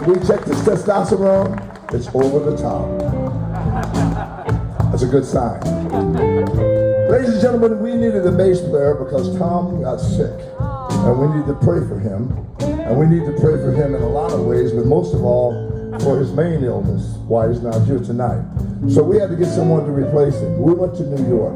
we checked his testosterone, it's over the top. That's a good sign. Ladies and gentlemen, we needed a bass player because Tom got sick. And we need to pray for him. And we need to pray for him in a lot of ways, but most of all, for his main illness, why he's not here tonight. So we had to get someone to replace him. We went to New York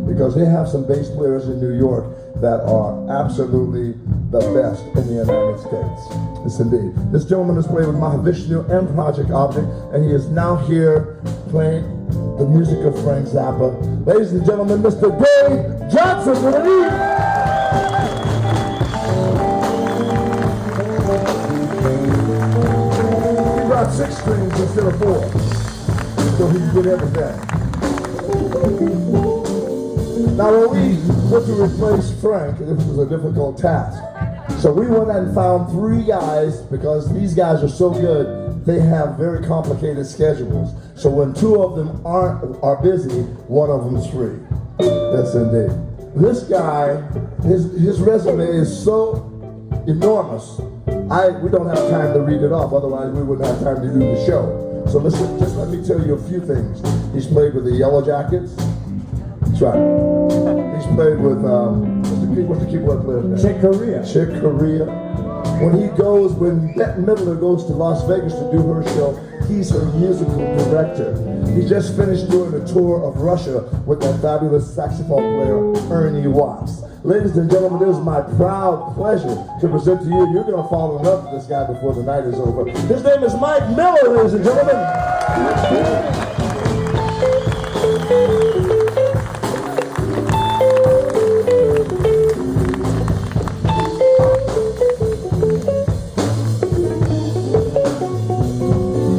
because they have some bass players in New York that are absolutely the best in the United States. Yes, indeed. This gentleman has played with Mahavishnu and Project Object, and he is now here playing the music of Frank Zappa. Ladies and gentlemen, Mr. Dave Johnson, he brought 6 strings instead of 4, so he can get everything. Now when we went to replace Frank, this was a difficult task. So we went and found 3 guys, because these guys are so good, they have very complicated schedules. So when 2 of them are busy, one of them's free. Yes, indeed. This guy, his resume is so enormous. We don't have time to read it off, otherwise we wouldn't have time to do the show. So listen, just let me tell you a few things. He's played with the Yellow Jackets. That's right. He's played with, what's the keyboard player's name? Chick Corea. Chick Corea. When Bette Midler goes to Las Vegas to do her show, he's her musical director. He just finished doing a tour of Russia with that fabulous saxophone player, Ernie Watts. Ladies and gentlemen, it is my proud pleasure to present to you. You're going to fall in love with this guy before the night is over. His name is Mike Miller, ladies and gentlemen.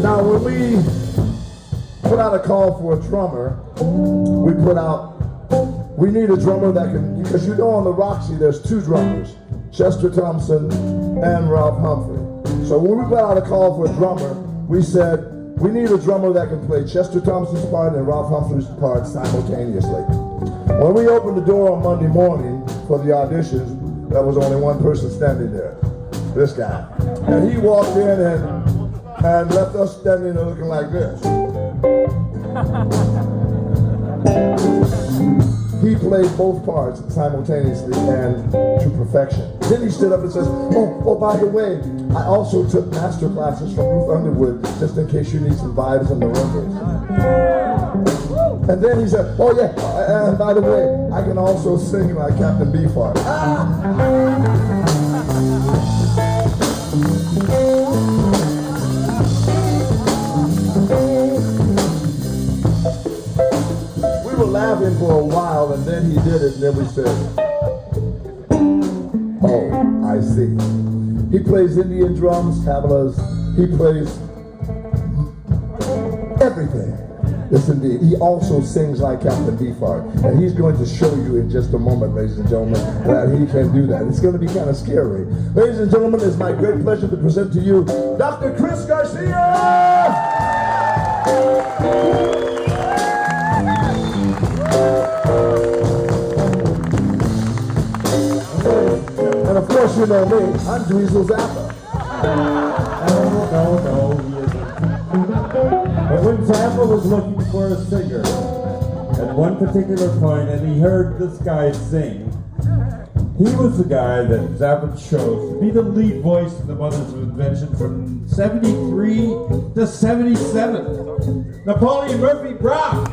Now, when we put out a call for a drummer, we need a drummer that can, because you know on the Roxy there's 2 drummers, Chester Thompson and Ralph Humphrey. So when we put out a call for a drummer, we said we need a drummer that can play Chester Thompson's part and Ralph Humphrey's part simultaneously. When we opened the door on Monday morning for the auditions, there was only one person standing there, this guy. And he walked in and left us standing there looking like this. He played both parts simultaneously and to perfection. Then he stood up and says, oh, by the way, I also took master classes from Ruth Underwood, just in case you need some vibes and marimba. And then he said, oh yeah, and by the way, I can also sing like Captain Beefheart. We were laughing for a while, and then he did it, and then we said, oh, I see. He plays Indian drums, tablas, he plays everything. Yes, indeed. He also sings like Captain Beefheart, and he's going to show you in just a moment, ladies and gentlemen, that he can do that. It's going to be kind of scary. Ladies and gentlemen, it's my great pleasure to present to you Dr. Chris Garcia! And of course, you know me, I'm Dweezil Zappa. No, he isn't. But when Zappa was looking for a singer at one particular point and he heard this guy sing, he was the guy that Zappa chose to be the lead voice in the Mothers of Invention from 73 to 77. Napoleon Murphy Brown!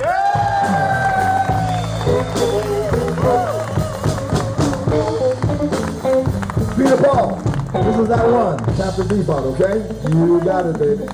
Peter Paul, this is that one, Captain Beefheart, okay? You got it, baby.